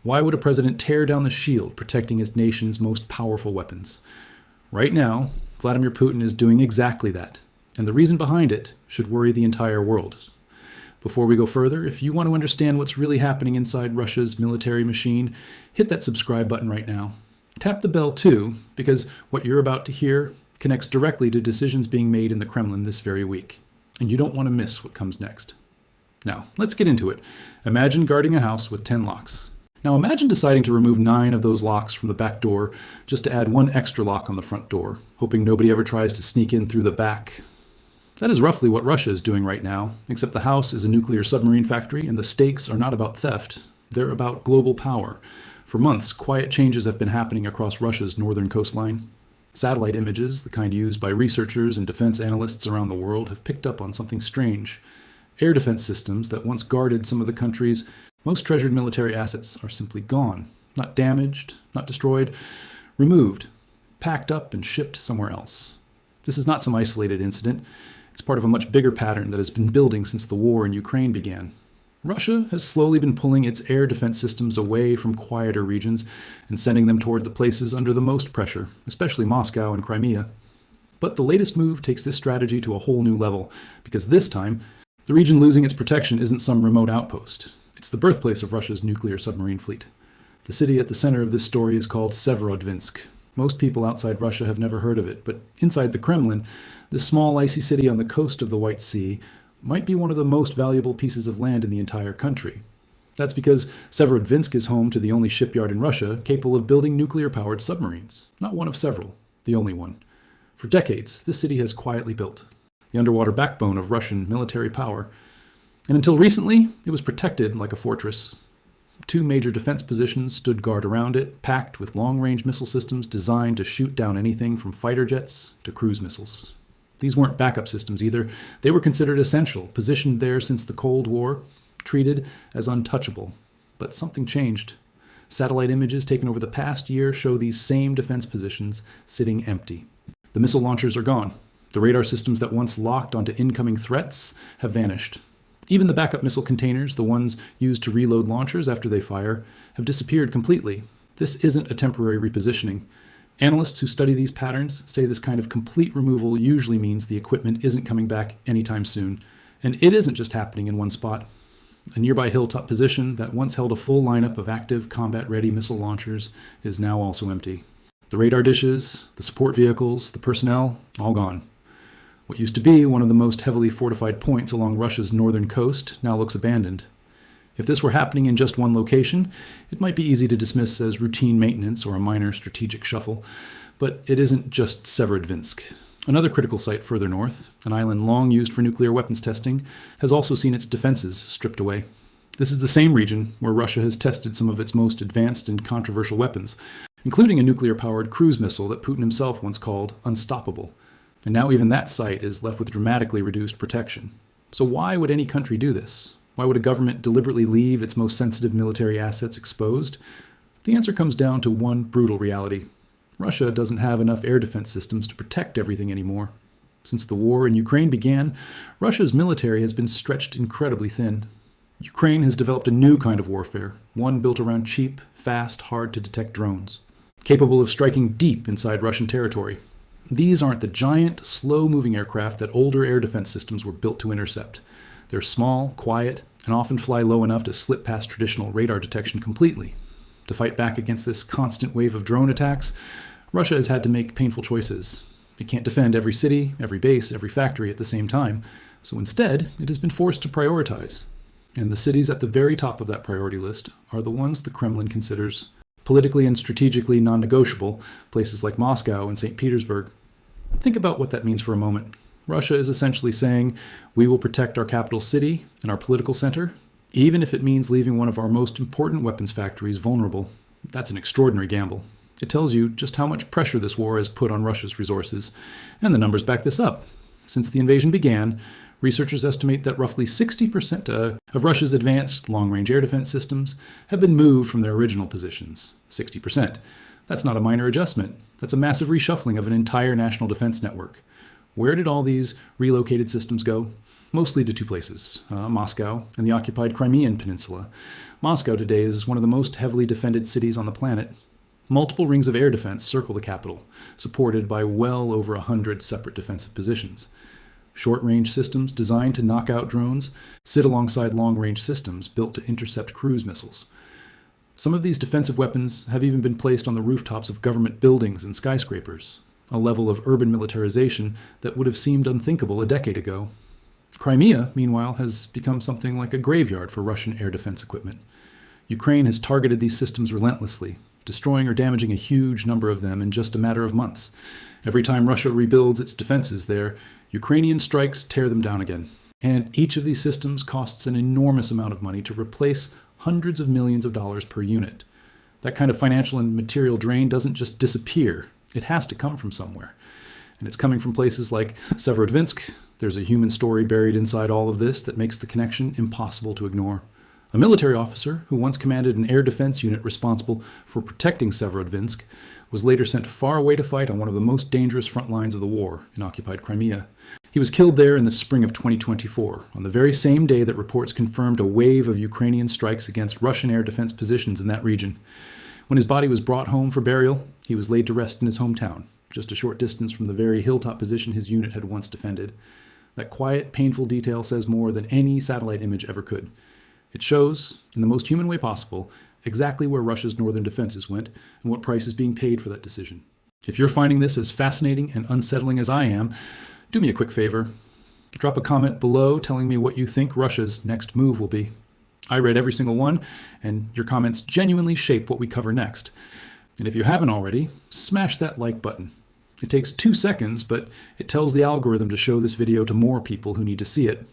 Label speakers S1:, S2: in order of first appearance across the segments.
S1: Why would a president tear down the shield protecting his nation's most powerful weapons? Right now, Vladimir Putin is doing exactly that, and the reason behind it should worry the entire world. Before we go further, if you want to understand what's really happening inside Russia's military machine, hit that subscribe button right now. Tap the bell too, because what you're about to hear connects directly to decisions being made in the Kremlin this very week, and you don't want to miss what comes next. Now, let's get into it. Imagine guarding a house with 10 locks. Now imagine deciding to remove 9 of those locks from the back door just to add 1 extra lock on the front door, hoping nobody ever tries to sneak in through the back. That is roughly what Russia is doing right now, except the house is a nuclear submarine factory and the stakes are not about theft, they're about global power. For months, quiet changes have been happening across Russia's northern coastline. Satellite images, the kind used by researchers and defense analysts around the world, have picked up on something strange. Air defense systems that once guarded some of the country's most treasured military assets are simply gone. Not damaged, not destroyed, removed, packed up and shipped somewhere else. This is not some isolated incident. It's part of a much bigger pattern that has been building since the war in Ukraine began. Russia has slowly been pulling its air defense systems away from quieter regions and sending them toward the places under the most pressure, especially Moscow and Crimea. But the latest move takes this strategy to a whole new level, because this time, the region losing its protection isn't some remote outpost. It's the birthplace of Russia's nuclear submarine fleet. The city at the center of this story is called Severodvinsk. Most people outside Russia have never heard of it, but inside the Kremlin, this small icy city on the coast of the White Sea might be one of the most valuable pieces of land in the entire country. That's because Severodvinsk is home to the only shipyard in Russia capable of building nuclear-powered submarines. Not one of several, the only one. For decades, this city has quietly built the underwater backbone of Russian military power. And until recently, it was protected like a fortress. 2 major defense positions stood guard around it, packed with long-range missile systems designed to shoot down anything from fighter jets to cruise missiles. These weren't backup systems either. They were considered essential, positioned there since the Cold War, treated as untouchable. But something changed. Satellite images taken over the past year show these same defense positions sitting empty. The missile launchers are gone. The radar systems that once locked onto incoming threats have vanished. Even the backup missile containers, the ones used to reload launchers after they fire, have disappeared completely. This isn't a temporary repositioning. Analysts who study these patterns say this kind of complete removal usually means the equipment isn't coming back anytime soon. And it isn't just happening in one spot. A nearby hilltop position that once held a full lineup of active combat-ready missile launchers is now also empty. The radar dishes, the support vehicles, the personnel, all gone. What used to be one of the most heavily fortified points along Russia's northern coast now looks abandoned. If this were happening in just one location, it might be easy to dismiss as routine maintenance or a minor strategic shuffle. But it isn't just Severodvinsk. Another critical site further north, an island long used for nuclear weapons testing, has also seen its defenses stripped away. This is the same region where Russia has tested some of its most advanced and controversial weapons, including a nuclear-powered cruise missile that Putin himself once called unstoppable. And now even that site is left with dramatically reduced protection. So why would any country do this? Why would a government deliberately leave its most sensitive military assets exposed? The answer comes down to one brutal reality. Russia doesn't have enough air defense systems to protect everything anymore. Since the war in Ukraine began, Russia's military has been stretched incredibly thin. Ukraine has developed a new kind of warfare, one built around cheap, fast, hard-to-detect drones, capable of striking deep inside Russian territory. These aren't the giant, slow-moving aircraft that older air defense systems were built to intercept. They're small, quiet, and often fly low enough to slip past traditional radar detection completely. To fight back against this constant wave of drone attacks, Russia has had to make painful choices. It can't defend every city, every base, every factory at the same time, so instead, it has been forced to prioritize. And the cities at the very top of that priority list are the ones the Kremlin considers politically and strategically non-negotiable, places like Moscow and St. Petersburg. Think about what that means for a moment. Russia is essentially saying, we will protect our capital city and our political center, even if it means leaving one of our most important weapons factories vulnerable. That's an extraordinary gamble. It tells you just how much pressure this war has put on Russia's resources, and the numbers back this up. Since the invasion began, researchers estimate that roughly 60% of Russia's advanced long-range air defense systems have been moved from their original positions. 60%. That's not a minor adjustment. That's a massive reshuffling of an entire national defense network. Where did all these relocated systems go? mostly to two places, Moscow and the occupied Crimean Peninsula. Moscow today is one of the most heavily defended cities on the planet. Multiple rings of air defense circle the capital, supported by well over 100 separate defensive positions. Short-range systems designed to knock out drones sit alongside long-range systems built to intercept cruise missiles. Some of these defensive weapons have even been placed on the rooftops of government buildings and skyscrapers, a level of urban militarization that would have seemed unthinkable a decade ago. Crimea, meanwhile, has become something like a graveyard for Russian air defense equipment. Ukraine has targeted these systems relentlessly, destroying or damaging a huge number of them in just a matter of months. Every time Russia rebuilds its defenses there, Ukrainian strikes tear them down again. And each of these systems costs an enormous amount of money to replace hundreds of millions of dollars per unit. That kind of financial and material drain doesn't just disappear. It has to come from somewhere. And it's coming from places like Severodvinsk. There's a human story buried inside all of this that makes the connection impossible to ignore. A military officer who once commanded an air defense unit responsible for protecting Severodvinsk was later sent far away to fight on one of the most dangerous front lines of the war in occupied Crimea. He was killed there in the spring of 2024, on the very same day that reports confirmed a wave of Ukrainian strikes against Russian air defense positions in that region. When his body was brought home for burial, he was laid to rest in his hometown, just a short distance from the very hilltop position his unit had once defended. That quiet, painful detail says more than any satellite image ever could. It shows, in the most human way possible, exactly where Russia's northern defenses went and what price is being paid for that decision. If you're finding this as fascinating and unsettling as I am, do me a quick favor. Drop a comment below telling me what you think Russia's next move will be. I read every single one, and your comments genuinely shape what we cover next. And if you haven't already, smash that like button. It takes 2 seconds, but it tells the algorithm to show this video to more people who need to see it.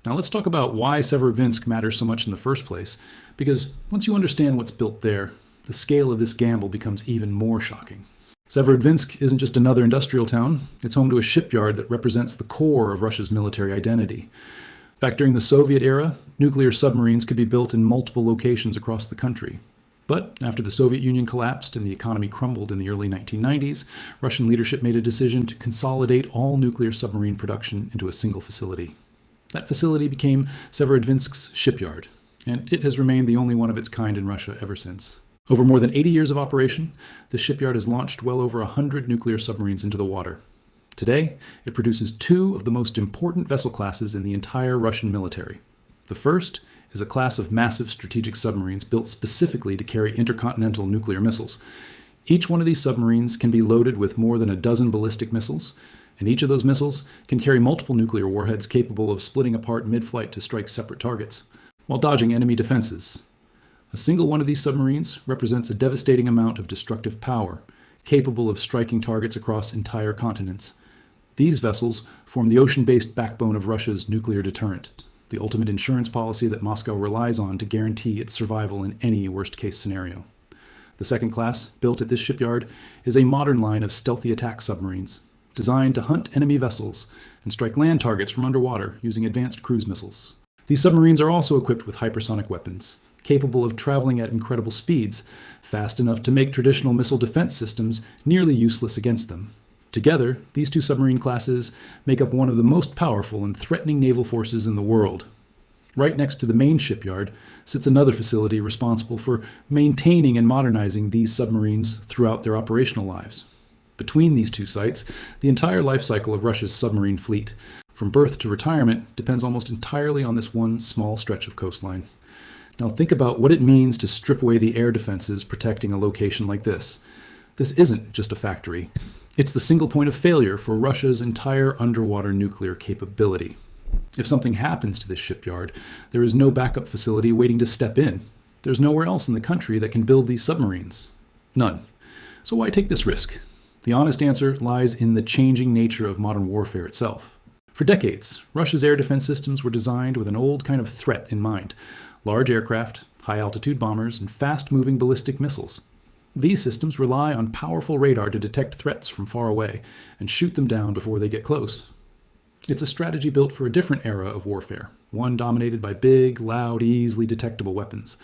S1: Now let's talk about why Severodvinsk matters so much in the first place, because once you understand what's built there, the scale of this gamble becomes even more shocking. Severodvinsk isn't just another industrial town, it's home to a shipyard that represents the core of Russia's military identity. Back during the Soviet era, nuclear submarines could be built in multiple locations across the country. But after the Soviet Union collapsed and the economy crumbled in the early 1990s, Russian leadership made a decision to consolidate all nuclear submarine production into a single facility. That facility became Severodvinsk's Shipyard, and it has remained the only one of its kind in Russia ever since. Over more than 80 years of operation, the shipyard has launched well over 100 nuclear submarines into the water. Today, it produces 2 of the most important vessel classes in the entire Russian military. The first is a class of massive strategic submarines built specifically to carry intercontinental nuclear missiles. Each one of these submarines can be loaded with more than a dozen ballistic missiles, and each of those missiles can carry multiple nuclear warheads capable of splitting apart mid-flight to strike separate targets, while dodging enemy defenses. A single one of these submarines represents a devastating amount of destructive power, capable of striking targets across entire continents. These vessels form the ocean-based backbone of Russia's nuclear deterrent, the ultimate insurance policy that Moscow relies on to guarantee its survival in any worst-case scenario. The second class, built at this shipyard, is a modern line of stealthy attack submarines, designed to hunt enemy vessels and strike land targets from underwater using advanced cruise missiles. These submarines are also equipped with hypersonic weapons, capable of traveling at incredible speeds, fast enough to make traditional missile defense systems nearly useless against them. Together, these 2 submarine classes make up one of the most powerful and threatening naval forces in the world. Right next to the main shipyard sits another facility responsible for maintaining and modernizing these submarines throughout their operational lives. Between these 2 sites, the entire life cycle of Russia's submarine fleet, from birth to retirement, depends almost entirely on this one small stretch of coastline. Now think about what it means to strip away the air defenses protecting a location like this. This isn't just a factory. It's the single point of failure for Russia's entire underwater nuclear capability. If something happens to this shipyard, there is no backup facility waiting to step in. There's nowhere else in the country that can build these submarines. None. So why take this risk? The honest answer lies in the changing nature of modern warfare itself. For decades, Russia's air defense systems were designed with an old kind of threat in mind: large aircraft, high-altitude bombers, and fast-moving ballistic missiles. These systems rely on powerful radar to detect threats from far away and shoot them down before they get close. It's a strategy built for a different era of warfare, one dominated by big, loud, easily detectable weapons.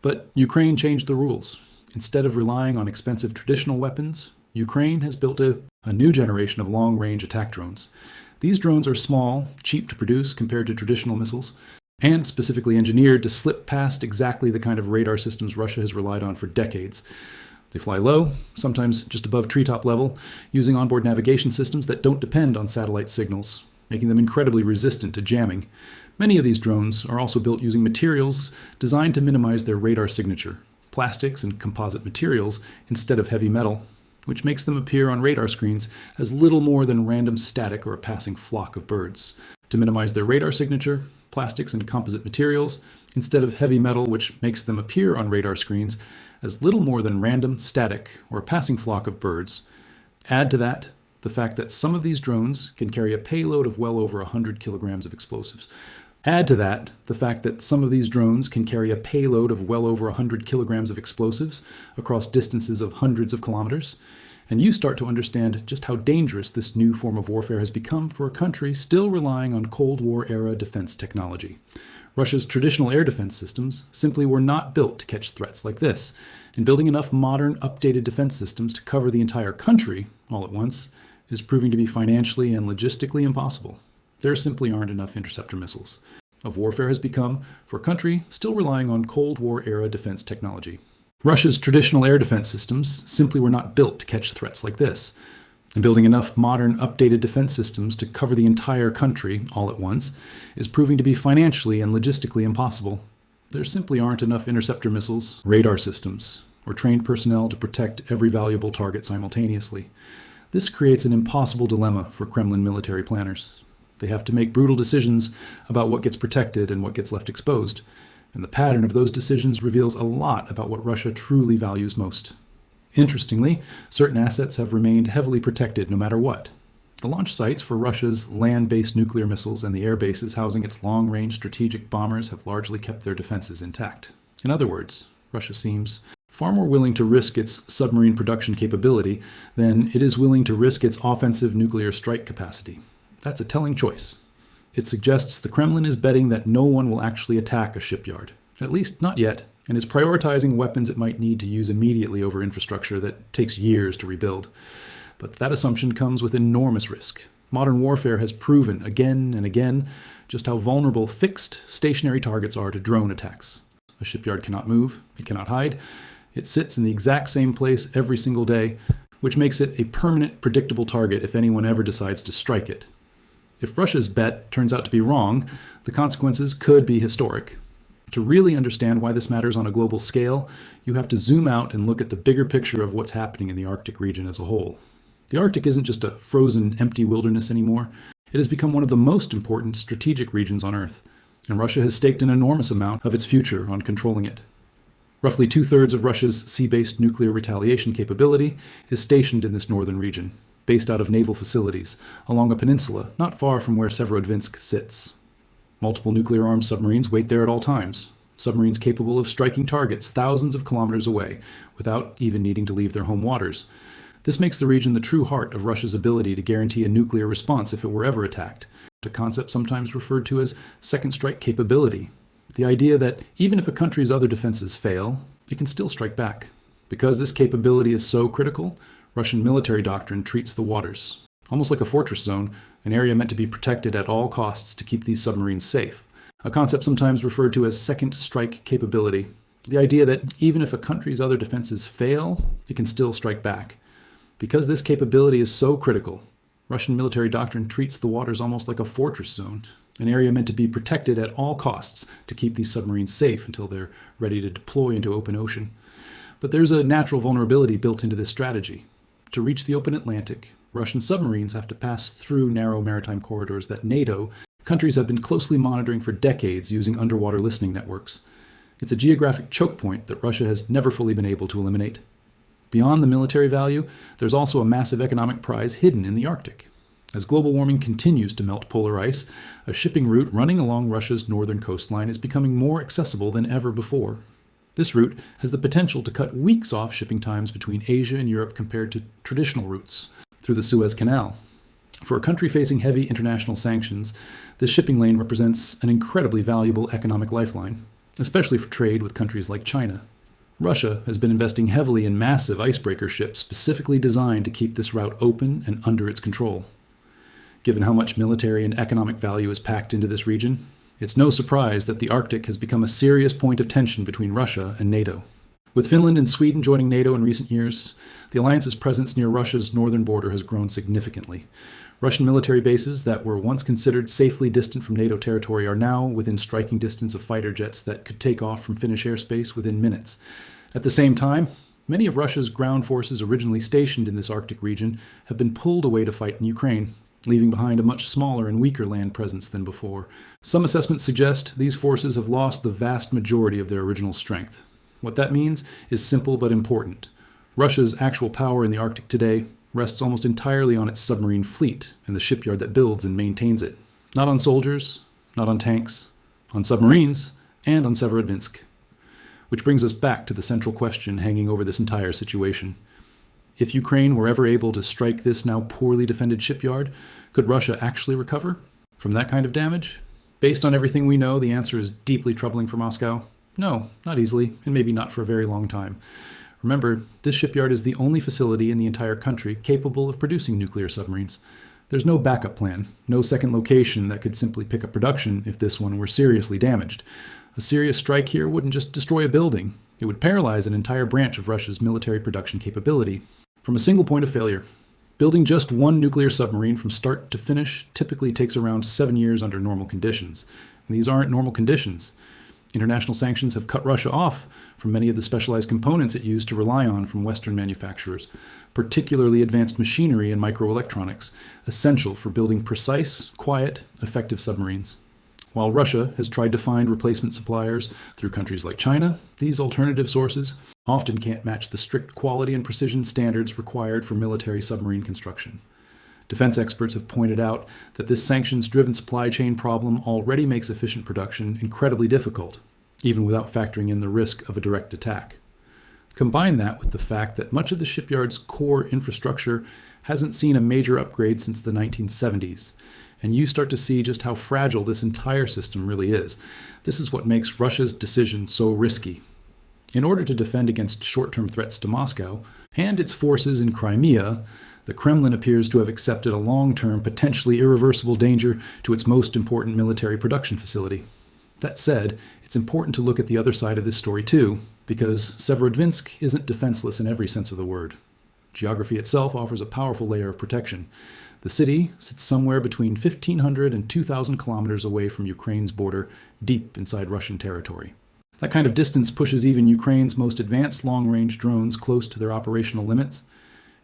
S1: But Ukraine changed the rules. Instead of relying on expensive traditional weapons, Ukraine has built a new generation of long-range attack drones. These drones are small, cheap to produce compared to traditional missiles, and specifically engineered to slip past exactly the kind of radar systems Russia has relied on for decades. They fly low, sometimes just above treetop level, using onboard navigation systems that don't depend on satellite signals, making them incredibly resistant to jamming. Many of these drones are also built using materials designed to minimize their radar signature, plastics and composite materials instead of heavy metal, which makes them appear on radar screens as little more than random static or a passing flock of birds. To minimize their radar signature, plastics and composite materials, instead of heavy metal, which makes them appear on radar screens as little more than random static or a passing flock of birds. Add to that the fact that some of these drones can carry a payload of well over 100 kilograms of explosives. Add to that the fact that some of these drones can carry a payload of well over 100 kilograms of explosives across distances of hundreds of kilometers, and you start to understand just how dangerous this new form of warfare has become for a country still relying on Cold War-era defense technology. Russia's traditional air defense systems simply were not built to catch threats like this, and building enough modern, updated defense systems to cover the entire country all at once is proving to be financially and logistically impossible. There simply aren't enough interceptor missiles. Of warfare has become for a country still relying on Cold War-era defense technology. Russia's traditional air defense systems simply were not built to catch threats like this, and building enough modern, updated defense systems to cover the entire country all at once is proving to be financially and logistically impossible. There simply aren't enough interceptor missiles, radar systems, or trained personnel to protect every valuable target simultaneously. This creates an impossible dilemma for Kremlin military planners. They have to make brutal decisions about what gets protected and what gets left exposed, and the pattern of those decisions reveals a lot about what Russia truly values most. Interestingly, certain assets have remained heavily protected no matter what. The launch sites for Russia's land-based nuclear missiles and the air bases housing its long-range strategic bombers have largely kept their defenses intact. In other words, Russia seems far more willing to risk its submarine production capability than it is willing to risk its offensive nuclear strike capacity. That's a telling choice. It suggests the Kremlin is betting that no one will actually attack a shipyard, at least not yet, and is prioritizing weapons it might need to use immediately over infrastructure that takes years to rebuild. But that assumption comes with enormous risk. Modern warfare has proven again and again just how vulnerable fixed, stationary targets are to drone attacks. A shipyard cannot move, it cannot hide, it sits in the exact same place every single day, which makes it a permanent, predictable target if anyone ever decides to strike it. If Russia's bet turns out to be wrong, the consequences could be historic. To really understand why this matters on a global scale, you have to zoom out and look at the bigger picture of what's happening in the Arctic region as a whole. The Arctic isn't just a frozen, empty wilderness anymore. It has become one of the most important strategic regions on Earth, and Russia has staked an enormous amount of its future on controlling it. Roughly 2/3 of Russia's sea-based nuclear retaliation capability is stationed in this northern region, based out of naval facilities along a peninsula not far from where Severodvinsk sits. Multiple nuclear-armed submarines wait there at all times, submarines capable of striking targets thousands of kilometers away without even needing to leave their home waters. This makes the region the true heart of Russia's ability to guarantee a nuclear response if it were ever attacked, a concept sometimes referred to as second strike capability. The idea that even if a country's other defenses fail, it can still strike back. Because this capability is so critical, Russian military doctrine treats the waters almost like a fortress zone, an area meant to be protected at all costs to keep these submarines safe. A concept sometimes referred to as second strike capability. The idea that even if a country's other defenses fail, it can still strike back. Because this capability is so critical, Russian military doctrine treats the waters almost like a fortress zone, an area meant to be protected at all costs to keep these submarines safe until they're ready to deploy into open ocean. But there's a natural vulnerability built into this strategy. To reach the open Atlantic, Russian submarines have to pass through narrow maritime corridors that NATO countries have been closely monitoring for decades using underwater listening networks. It's a geographic choke point that Russia has never fully been able to eliminate. Beyond the military value, there's also a massive economic prize hidden in the Arctic. As global warming continues to melt polar ice, a shipping route running along Russia's northern coastline is becoming more accessible than ever before. This route has the potential to cut weeks off shipping times between Asia and Europe compared to traditional routes through the Suez Canal. For a country facing heavy international sanctions, this shipping lane represents an incredibly valuable economic lifeline, especially for trade with countries like China. Russia has been investing heavily in massive icebreaker ships specifically designed to keep this route open and under its control. Given how much military and economic value is packed into this region, it's no surprise that the Arctic has become a serious point of tension between Russia and NATO. With Finland and Sweden joining NATO in recent years, the alliance's presence near Russia's northern border has grown significantly. Russian military bases that were once considered safely distant from NATO territory are now within striking distance of fighter jets that could take off from Finnish airspace within minutes. At the same time, many of Russia's ground forces originally stationed in this Arctic region have been pulled away to fight in Ukraine, leaving behind a much smaller and weaker land presence than before. Some assessments suggest these forces have lost the vast majority of their original strength. What that means is simple but important. Russia's actual power in the Arctic today rests almost entirely on its submarine fleet and the shipyard that builds and maintains it. Not on soldiers, not on tanks, on submarines, and on Severodvinsk. Which brings us back to the central question hanging over this entire situation. If Ukraine were ever able to strike this now poorly defended shipyard, could Russia actually recover from that kind of damage? Based on everything we know, the answer is deeply troubling for Moscow. No, not easily, and maybe not for a very long time. Remember, this shipyard is the only facility in the entire country capable of producing nuclear submarines. There's no backup plan, no second location that could simply pick up production if this one were seriously damaged. A serious strike here wouldn't just destroy a building, it would paralyze an entire branch of Russia's military production capability. From a single point of failure, building just one nuclear submarine from start to finish typically takes around 7 years under normal conditions. And these aren't normal conditions. International sanctions have cut Russia off from many of the specialized components it used to rely on from Western manufacturers, particularly advanced machinery and microelectronics, essential for building precise, quiet, effective submarines. While Russia has tried to find replacement suppliers through countries like China, these alternative sources often can't match the strict quality and precision standards required for military submarine construction. Defense experts have pointed out that this sanctions-driven supply chain problem already makes efficient production incredibly difficult, even without factoring in the risk of a direct attack. Combine that with the fact that much of the shipyard's core infrastructure hasn't seen a major upgrade since the 1970s, and you start to see just how fragile this entire system really is. This is what makes Russia's decision so risky. In order to defend against short-term threats to Moscow and its forces in Crimea, the Kremlin appears to have accepted a long-term, potentially irreversible danger to its most important military production facility. That said, it's important to look at the other side of this story too, because Severodvinsk isn't defenseless in every sense of the word. Geography itself offers a powerful layer of protection. The city sits somewhere between 1,500 and 2,000 kilometers away from Ukraine's border, deep inside Russian territory. That kind of distance pushes even Ukraine's most advanced long-range drones close to their operational limits.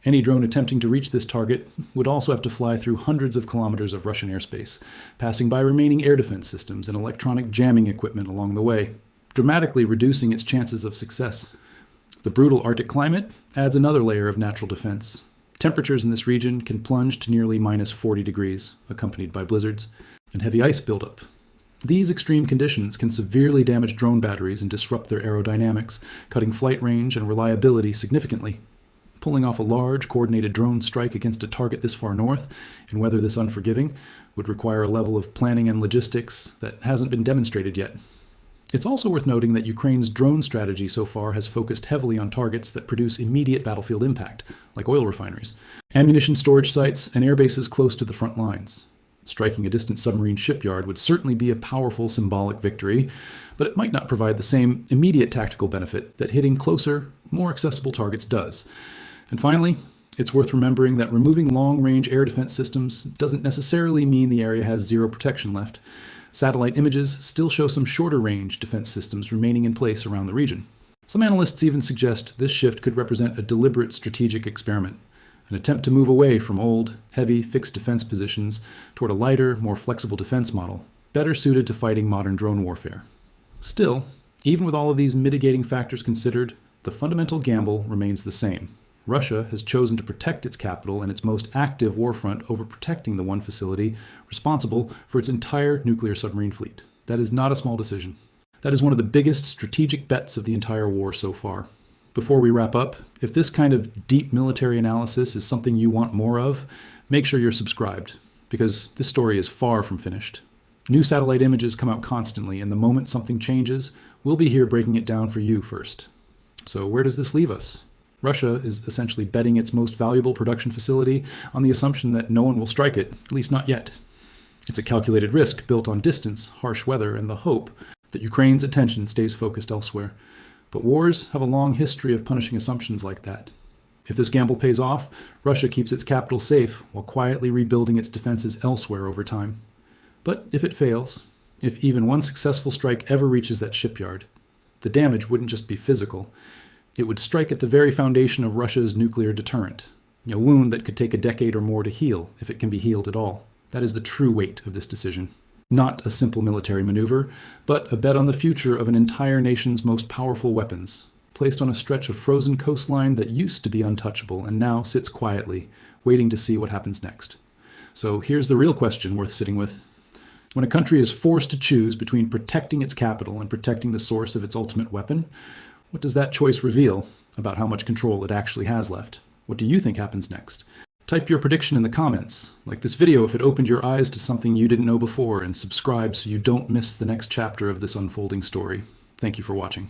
S1: Any drone attempting to reach this target would also have to fly through hundreds of kilometers of Russian airspace, passing by remaining air defense systems and electronic jamming equipment along the way, dramatically reducing its chances of success. The brutal Arctic climate adds another layer of natural defense. Temperatures in this region can plunge to nearly minus 40 degrees, accompanied by blizzards, and heavy ice buildup. These extreme conditions can severely damage drone batteries and disrupt their aerodynamics, cutting flight range and reliability significantly. Pulling off a large, coordinated drone strike against a target this far north, in weather this unforgiving, would require a level of planning and logistics that hasn't been demonstrated yet. It's also worth noting that Ukraine's drone strategy so far has focused heavily on targets that produce immediate battlefield impact, like oil refineries, ammunition storage sites, and air bases close to the front lines. Striking a distant submarine shipyard would certainly be a powerful symbolic victory, but it might not provide the same immediate tactical benefit that hitting closer, more accessible targets does. And finally, it's worth remembering that removing long-range air defense systems doesn't necessarily mean the area has zero protection left. Satellite images still show some shorter-range defense systems remaining in place around the region. Some analysts even suggest this shift could represent a deliberate strategic experiment, an attempt to move away from old, heavy, fixed defense positions toward a lighter, more flexible defense model, better suited to fighting modern drone warfare. Still, even with all of these mitigating factors considered, the fundamental gamble remains the same. Russia has chosen to protect its capital and its most active war front over protecting the one facility responsible for its entire nuclear submarine fleet. That is not a small decision. That is one of the biggest strategic bets of the entire war so far. Before we wrap up, if this kind of deep military analysis is something you want more of, make sure you're subscribed, because this story is far from finished. New satellite images come out constantly, and the moment something changes, we'll be here breaking it down for you first. So where does this leave us? Russia is essentially betting its most valuable production facility on the assumption that no one will strike it, at least not yet. It's a calculated risk built on distance, harsh weather, and the hope that Ukraine's attention stays focused elsewhere. But wars have a long history of punishing assumptions like that. If this gamble pays off, Russia keeps its capital safe while quietly rebuilding its defenses elsewhere over time. But if it fails, if even one successful strike ever reaches that shipyard, the damage wouldn't just be physical. It would strike at the very foundation of Russia's nuclear deterrent, a wound that could take a decade or more to heal, if it can be healed at all. That is the true weight of this decision. Not a simple military maneuver, but a bet on the future of an entire nation's most powerful weapons, placed on a stretch of frozen coastline that used to be untouchable and now sits quietly, waiting to see what happens next. So here's the real question worth sitting with. When a country is forced to choose between protecting its capital and protecting the source of its ultimate weapon, what does that choice reveal about how much control it actually has left? What do you think happens next? Type your prediction in the comments. Like this video if it opened your eyes to something you didn't know before, and subscribe so you don't miss the next chapter of this unfolding story. Thank you for watching.